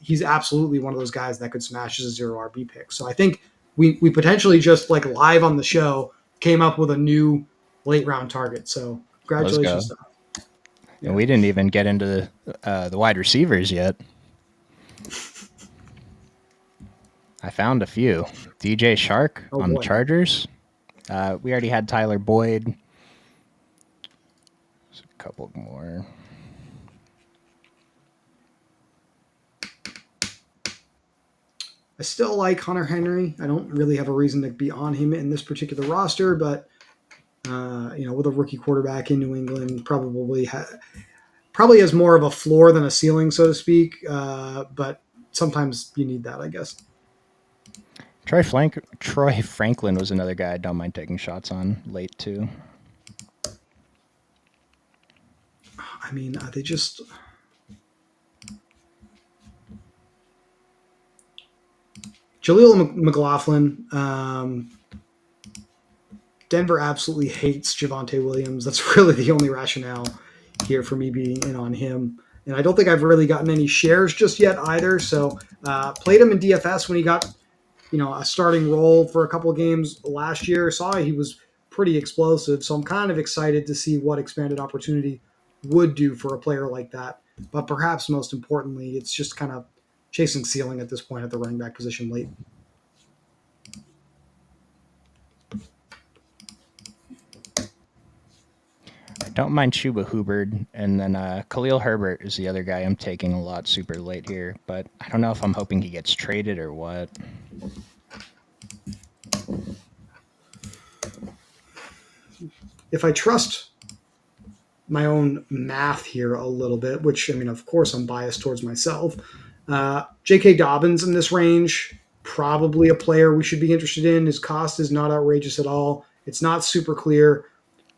he's absolutely one of those guys that could smash as a zero RB pick. So I think we potentially just like live on the show came up with a new late round target. So Let's congratulations go. to And yeah. we didn't even get into the wide receivers yet. I found a few. DJ Shark Oh on the boy. Chargers. We already had Tyler Boyd. There's a couple more. I still like Hunter Henry. I don't really have a reason to be on him in this particular roster, but with a rookie quarterback in New England, probably has more of a floor than a ceiling, so to speak. But sometimes you need that, I guess. Troy Franklin was another guy I don't mind taking shots on late too. I mean, they just. Jaleel McLaughlin. Denver absolutely hates Javonte Williams. That's really the only rationale here for me being in on him. And I don't think I've really gotten any shares just yet either. So played him in DFS when he got a starting role for a couple of games last year. Saw he was pretty explosive. So I'm kind of excited to see what expanded opportunity would do for a player like that. But perhaps most importantly, it's just kind of chasing ceiling at this point at the running back position late. don't mind Chuba Hubbard, and then Khalil Herbert is the other guy I'm taking a lot super late here, but I don't know if I'm hoping he gets traded or what. If I trust my own math here a little bit, which I mean, of course, I'm biased towards myself. J.K. Dobbins in this range, probably a player we should be interested in. His cost is not outrageous at all. It's not super clear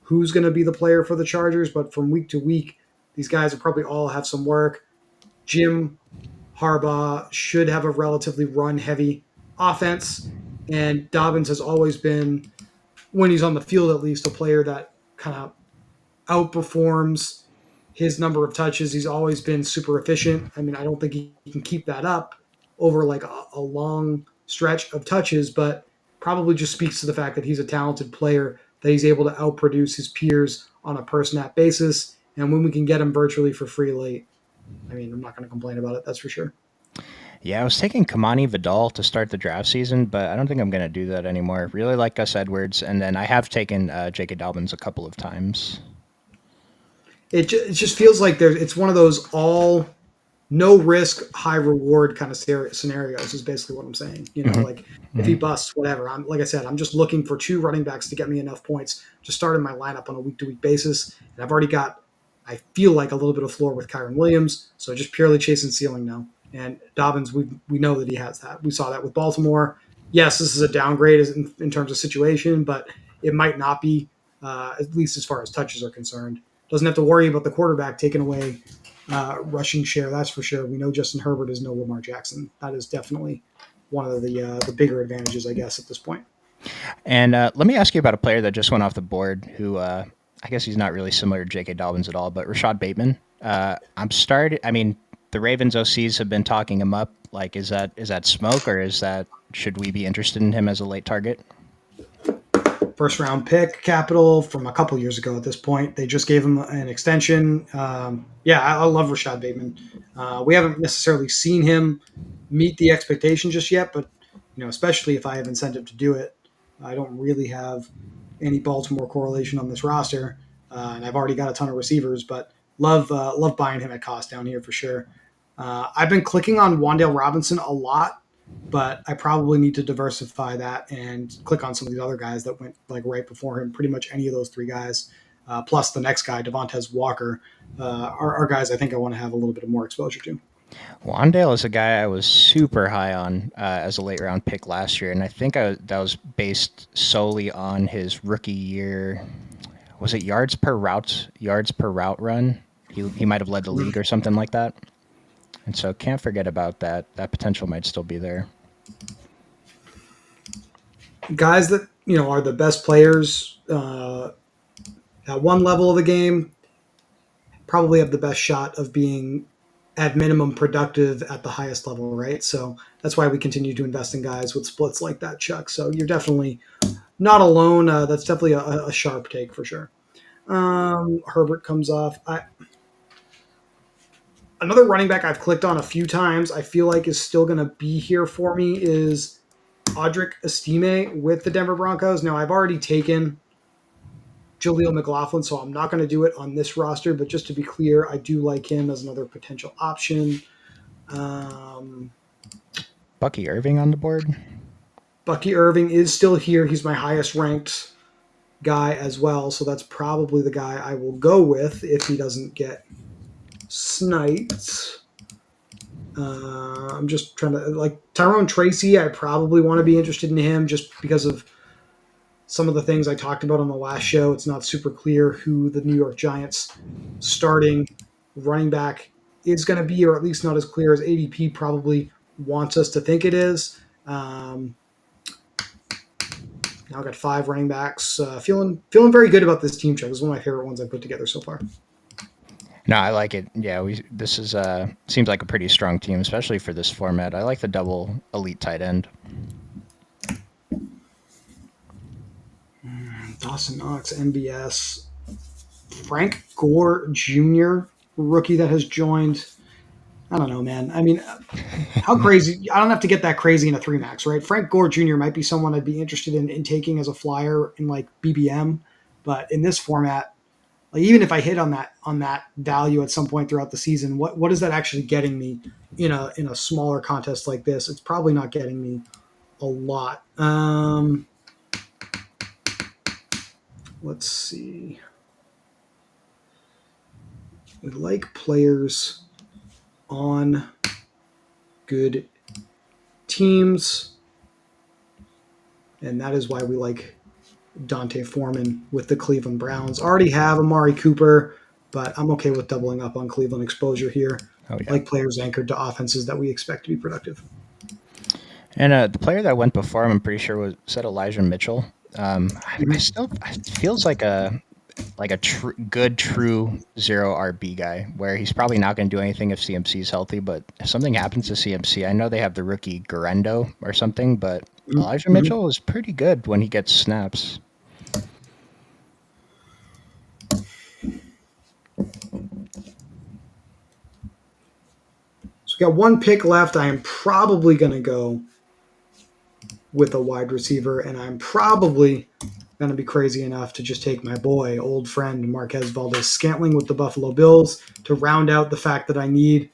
who's going to be the player for the Chargers, but from week to week, these guys will probably all have some work. Jim Harbaugh should have a relatively run heavy offense, and Dobbins has always been, when he's on the field at least, a player that kind of outperforms his number of touches. He's always been super efficient. I mean, I don't think he can keep that up over like a long stretch of touches, but probably just speaks to the fact that he's a talented player, that he's able to outproduce his peers on a per snap basis. And when we can get him virtually for free late, I mean, I'm not going to complain about it. That's for sure. Yeah, I was taking Kamani Vidal to start the draft season, but I don't think I'm going to do that anymore. Really like Gus Edwards, and then I have taken J.K. Dobbins a couple of times. It just feels like it's one of those all no risk, high reward kind of scenarios is basically what I'm saying. You know, Mm-hmm. like if he busts, whatever. I'm like I said, I'm just looking for two running backs to get me enough points to start in my lineup on a week to week basis. And I've already got, I feel like a little bit of floor with Kyron Williams. So just purely chasing ceiling now. And Dobbins, we know that he has that. We saw that with Baltimore. Yes, this is a downgrade in terms of situation, but it might not be, at least as far as touches are concerned. Doesn't have to worry about the quarterback taking away rushing share, that's for sure. We know Justin Herbert is no Lamar Jackson. That is definitely one of the bigger advantages, I guess, at this point. And let me ask you about a player that just went off the board who I guess he's not really similar to J.K. Dobbins at all, but Rashad Bateman. I mean, the Ravens OCs have been talking him up. Like, is that smoke, or should we be interested in him as a late target? First round pick capital from a couple years ago at this point. They just gave him an extension. Yeah, I love Rashad Bateman. We haven't necessarily seen him meet the expectation just yet, but especially if I have incentive to do it, I don't really have any Baltimore correlation on this roster, and I've already got a ton of receivers, but love buying him at cost down here for sure. I've been clicking on Wan'Dale Robinson a lot, but I probably need to diversify that and click on some of these other guys that went like right before him. Pretty much any of those three guys, plus the next guy, Devontae Walker, are guys I think I want to have a little bit of more exposure to. Wandale is a guy I was super high on as a late round pick last year, and I think that was based solely on his rookie year. Was it yards per route run? He might have led the league or something like that. And so can't forget about that. That potential might still be there. Guys that are the best players at one level of the game probably have the best shot of being at minimum productive at the highest level, right? So that's why we continue to invest in guys with splits like that, Chuck. So you're definitely not alone. That's definitely a sharp take for sure. Herbert comes off. Another running back I've clicked on a few times, I feel like is still going to be here for me, is Audric Estime with the Denver Broncos. Now, I've already taken Jaleel McLaughlin, so I'm not going to do it on this roster, but just to be clear, I do like him as another potential option. Bucky Irving on the board? Bucky Irving is still here. He's my highest ranked guy as well, so that's probably the guy I will go with if he doesn't get sniped. I'm just trying to, like, Tyrone Tracy, I probably want to be interested in him just because of some of the things I talked about on the last show. It's not super clear who the New York Giants starting running back is going to be, or at least not as clear as ADP probably wants us to think it is. Now I've got 5 running backs. Feeling very good about this team, Chuck. This is one of my favorite ones I've put together so far. No, I like it. Yeah, this is seems like a pretty strong team, especially for this format. I like the double elite tight end. Dawson Knox, MBS. Frank Gore Jr., rookie that has joined. I don't know, man. I mean, how crazy? I don't have to get that crazy in a 3-max, right? Frank Gore Jr. might be someone I'd be interested in taking as a flyer in like BBM, but in this format, like even if I hit on that value at some point throughout the season, what is that actually getting me in a smaller contest like this? It's probably not getting me a lot. Let's see. We like players on good teams, and that is why we like Dante Foreman with the Cleveland Browns. Already have Amari Cooper, but I'm okay with doubling up on Cleveland exposure here. Oh yeah. Like players anchored to offenses that we expect to be productive. And the player that went before him, I'm pretty sure said Elijah Mitchell. I still it feels like a good true zero RB guy, where he's probably not going to do anything if CMC is healthy. But if something happens to CMC, I know they have the rookie Garendo or something, but Elijah Mm-hmm. Mitchell is pretty good when he gets snaps. So we got one pick left. I am probably going to go with a wide receiver, and I'm probably going to be crazy enough to just take my boy, old friend Marquez Valdez-Scantling with the Buffalo Bills to round out the fact that I need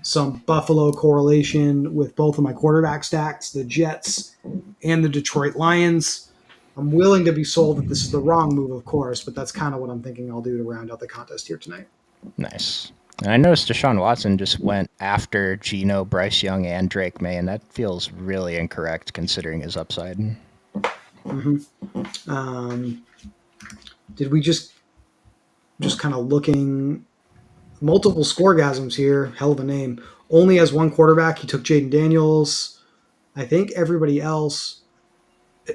some Buffalo correlation with both of my quarterback stacks, the Jets and the Detroit Lions. I'm willing to be sold that this is the wrong move, of course, but that's kind of what I'm thinking I'll do to round out the contest here tonight. Nice. And I noticed Deshaun Watson just went after Geno, Bryce Young, and Drake May, and that feels really incorrect considering his upside. Mm-hmm. Did we just kind of looking multiple scoregasms here? Hell of a name. Only has one quarterback. He took Jaden Daniels. I think everybody else,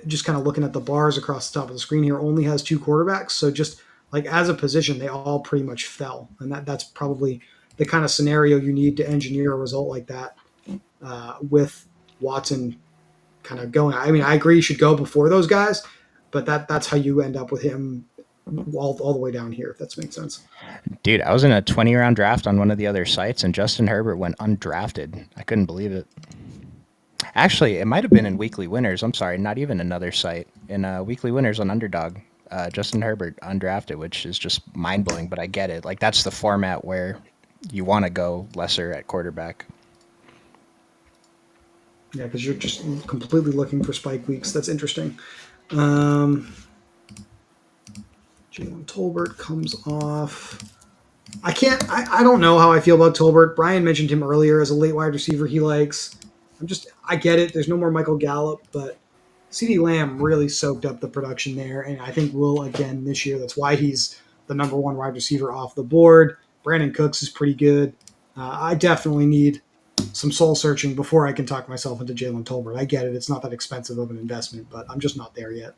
just kind of looking at the bars across the top of the screen here, only has two quarterbacks. So just like as a position, they all pretty much fell, and that's probably the kind of scenario you need to engineer a result like that with Watson kind of going. I mean, I agree you should go before those guys, but that's how you end up with him all the way down here, if that makes sense. Dude, I was in a 20-round draft on one of the other sites, and Justin Herbert went undrafted. I couldn't believe it. Actually, it might have been in Weekly Winners. I'm sorry, not even another site. In Weekly Winners on Underdog, Justin Herbert undrafted, which is just mind-blowing, but I get it. Like, that's the format where you want to go lesser at quarterback. Yeah, because you're just completely looking for spike weeks. That's interesting. Jalen Tolbert comes off. I don't know how I feel about Tolbert. Brian mentioned him earlier as a late wide receiver he likes. I get it. There's no more Michael Gallup, but CeeDee Lamb really soaked up the production there, and I think will again this year. That's why he's the number one wide receiver off the board. Brandon Cooks is pretty good. I definitely need some soul searching before I can talk myself into Jalen Tolbert. I get it. It's not that expensive of an investment, but I'm just not there yet.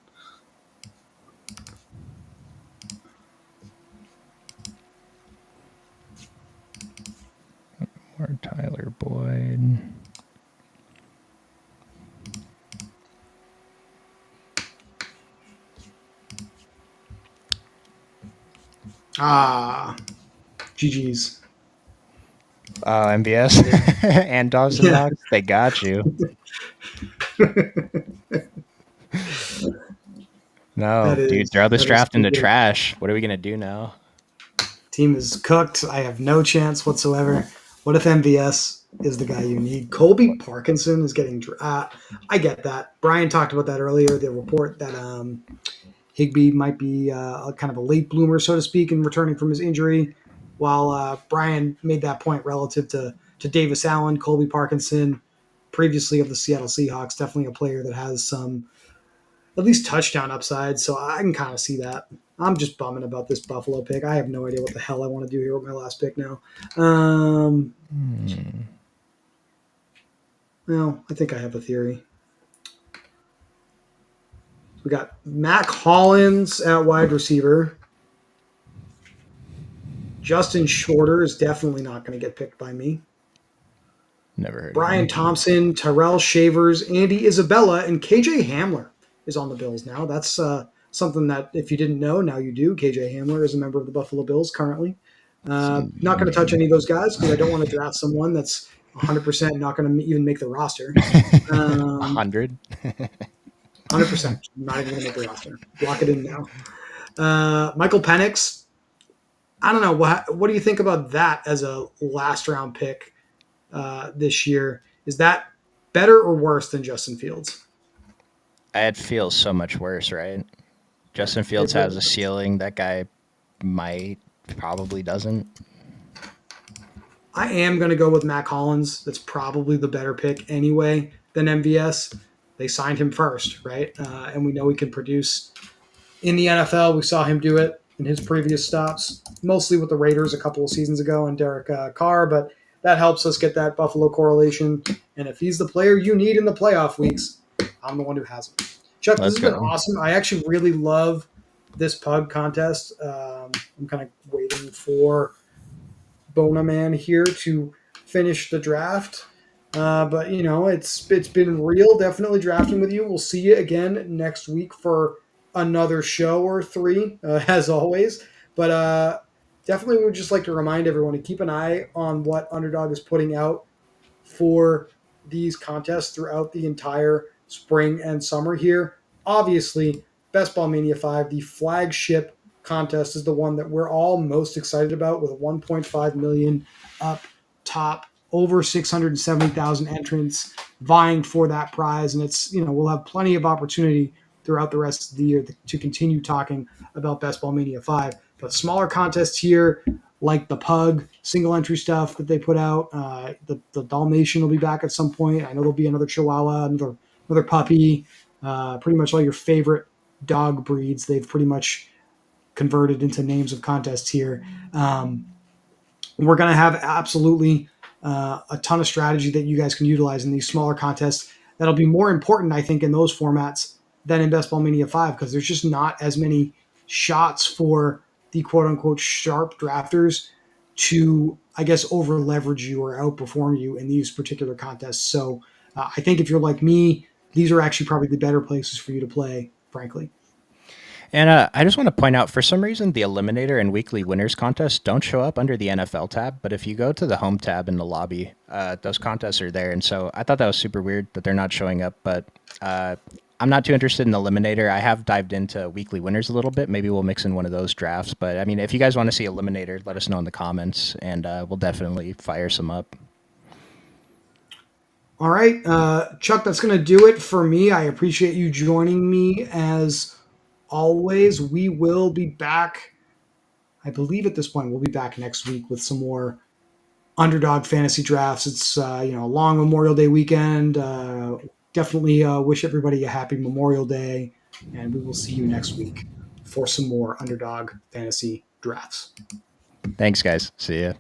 Or Tyler Boyd. GG's. MVS and Dogs and Dogs, they got you. No, dude, throw this draft in the trash. What are we going to do now? Team is cooked. I have no chance whatsoever. What if MVS is the guy you need? Colby Parkinson is getting I get that. Brian talked about that earlier, the report that Higbee might be kind of a late bloomer, so to speak, in returning from his injury. While Brian made that point relative to Davis Allen, Colby Parkinson, previously of the Seattle Seahawks, definitely a player that has some at least touchdown upside, so I can kind of see that. I'm just bumming about this Buffalo pick. I have no idea what the hell I want to do here with my last pick now. Well, I think I have a theory. We got Mac Hollins at wide receiver. Justin Shorter is definitely not going to get picked by me. Never heard Brian of him. Thompson, Tyrell Shavers, Andy Isabella, and KJ Hamler is on the Bills now. That's something that if you didn't know, now you do. KJ Hamler is a member of the Buffalo Bills currently. Not going to touch any of those guys because I don't want to draft someone that's 100% not going to even make the roster. 100? 100%. Not even going to make the roster. Lock it in now. Michael Penix, I don't know. What do you think about that as a last round pick this year? Is that better or worse than Justin Fields? It feels so much worse, right? Justin It Fields has really a does. ceiling. That guy might, probably doesn't. I am going to go with Matt Collins. That's probably the better pick anyway than MVS. They signed him first, right? And we know he can produce in the NFL. We saw him do it in his previous stops, mostly with the Raiders a couple of seasons ago and Derek Carr, but that helps us get that Buffalo correlation. And if he's the player you need in the playoff weeks, I'm the one who has him. Chuck, this Let's has been go. awesome. I actually really love this pug contest. I'm kind of waiting for Bonaman here to finish the draft. But it's been real. Definitely drafting with you. We'll see you again next week for another show or three, as always. But definitely, would just like to remind everyone to keep an eye on what Underdog is putting out for these contests throughout the entire spring and summer here. Obviously, Best Ball Mania 5, the flagship contest, is the one that we're all most excited about with 1.5 million up top, over 670,000 entrants vying for that prize. And we'll have plenty of opportunity throughout the rest of the year to continue talking about Best Ball Mania 5. But smaller contests here, like the pug single entry stuff that they put out. The Dalmatian will be back at some point. I know there'll be another Chihuahua, another puppy. Pretty much all your favorite dog breeds. They've pretty much converted into names of contests here. We're going to have absolutely a ton of strategy that you guys can utilize in these smaller contests. That'll be more important, I think, in those formats than in Best Ball Mania 5 because there's just not as many shots for the quote unquote sharp drafters to, I guess, over leverage you or outperform you in these particular contests. So I think if you're like me, these are actually probably the better places for you to play, frankly. And I just want to point out, for some reason, the Eliminator and Weekly Winners contest don't show up under the NFL tab. But if you go to the home tab in the lobby, those contests are there. And so I thought that was super weird that they're not showing up. But I'm not too interested in the Eliminator. I have dived into Weekly Winners a little bit. Maybe we'll mix in one of those drafts. But I mean, if you guys want to see Eliminator, let us know in the comments, and we'll definitely fire some up. All right, Chuck, that's going to do it for me. I appreciate you joining me as always. We will be back. I believe at this point we'll be back next week with some more underdog fantasy drafts. It's a long Memorial Day weekend. Definitely wish everybody a happy Memorial Day, and we will see you next week for some more underdog fantasy drafts. Thanks, guys. See ya.